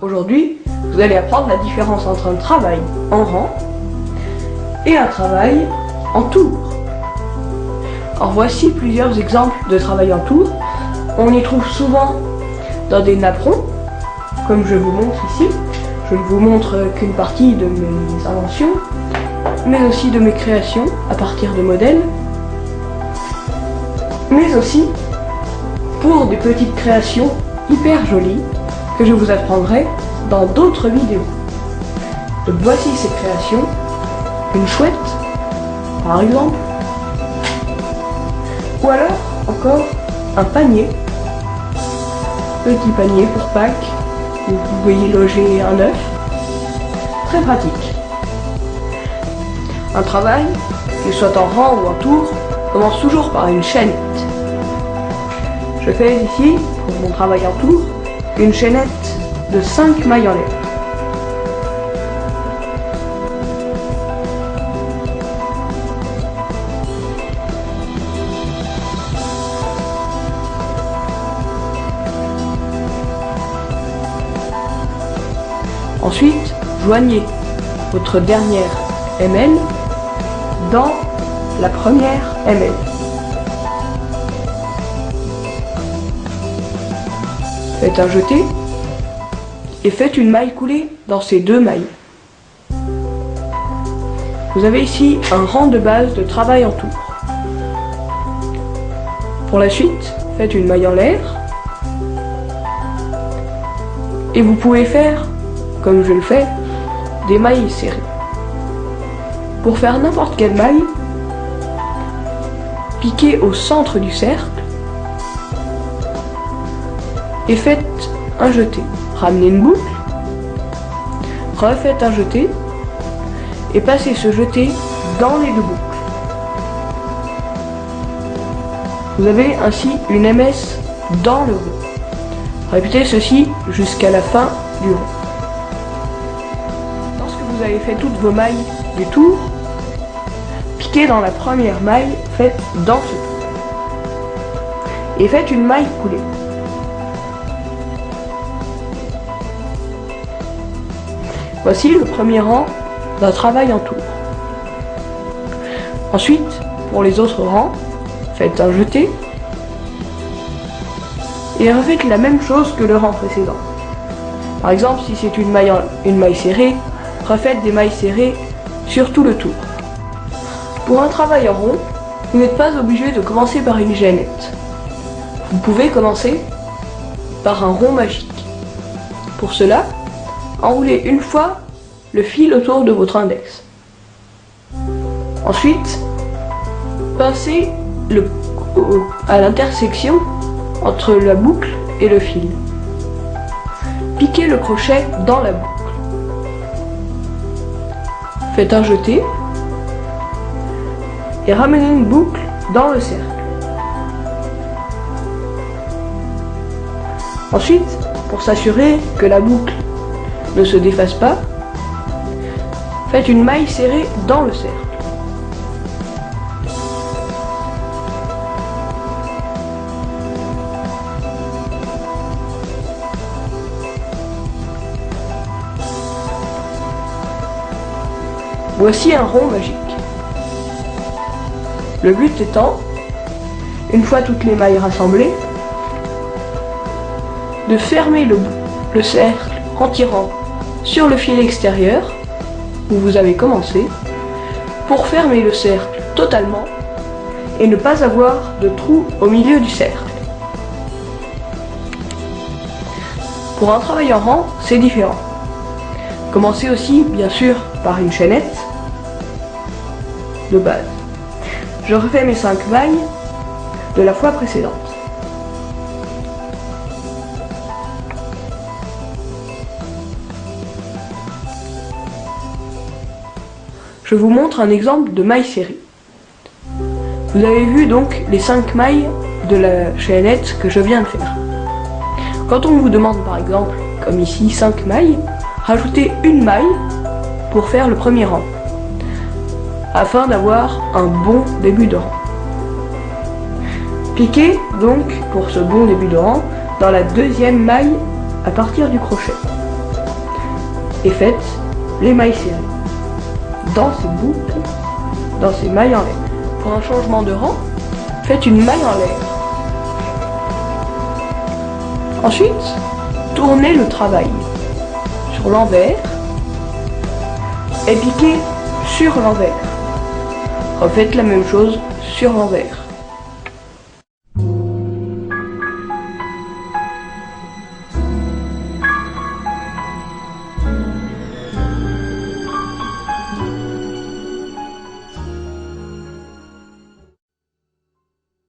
Aujourd'hui, vous allez apprendre la différence entre un travail en rang et un travail en tour. Alors voici plusieurs exemples de travail en tour. On y trouve souvent dans des napperons, comme je vous montre ici. Je ne vous montre qu'une partie de mes inventions, mais aussi de mes créations à partir de modèles, mais aussi pour des petites créations hyper jolies que je vous apprendrai dans d'autres vidéos. Donc voici ces créations. Une chouette, par exemple, ou alors encore un panier, petit panier pour Pâques, où vous pouvez y loger un œuf, très pratique. Un travail, qu'il soit en rang ou en tour, commence toujours par une chaînette. Je fais ici, pour mon travail en tour, une chaînette de 5 mailles en l'air. Ensuite, joignez votre dernière ML dans la première ML. Faites un jeté et faites une maille coulée dans ces deux mailles. Vous avez ici un rang de base de travail en tour. Pour la suite, faites une maille en l'air et vous pouvez faire, comme je le fais, des mailles serrées. Pour faire n'importe quelle maille, piquez au centre du cercle et faites un jeté. Ramenez une boucle, refaites un jeté et passez ce jeté dans les deux boucles. Vous avez ainsi une MS dans le rond. Répétez ceci jusqu'à la fin du rond. Lorsque vous avez fait toutes vos mailles du tour, piquez dans la première maille faite dans ce tour et faites une maille coulée. Voici le premier rang d'un travail en tour. Ensuite, pour les autres rangs, faites un jeté et refaites la même chose que le rang précédent. Par exemple, si c'est une maille serrée, refaites des mailles serrées sur tout le tour. Pour un travail en rond, vous n'êtes pas obligé de commencer par une chaînette. Vous pouvez commencer par un rond magique. Pour cela, enroulez une fois le fil autour de votre index. Ensuite, pincez à l'intersection entre la boucle et le fil. Piquez le crochet dans la boucle. Faites un jeté et ramenez une boucle dans le cercle. Ensuite, pour s'assurer que la boucle ne se défasse pas, faites une maille serrée dans le cercle. Voici un rond magique. Le but étant, une fois toutes les mailles rassemblées, de fermer le cercle en tirant sur le fil extérieur où vous avez commencé pour fermer le cercle totalement et ne pas avoir de trou au milieu du cercle. Pour un travail en rang, c'est différent. Commencez aussi, bien sûr, par une chaînette de base. Je refais mes 5 mailles de la fois précédente. Je vous montre un exemple de maille serrée. Vous avez vu donc les 5 mailles de la chaînette que je viens de faire. Quand on vous demande par exemple, comme ici 5 mailles, rajoutez une maille pour faire le premier rang, afin d'avoir un bon début de rang. Piquez donc pour ce bon début de rang dans la deuxième maille à partir du crochet. et faites les mailles serrées. Dans ces boucles, dans ces mailles en l'air. Pour un changement de rang, faites une maille en l'air. Ensuite, tournez le travail sur l'envers et piquez sur l'envers. Refaites la même chose sur l'envers.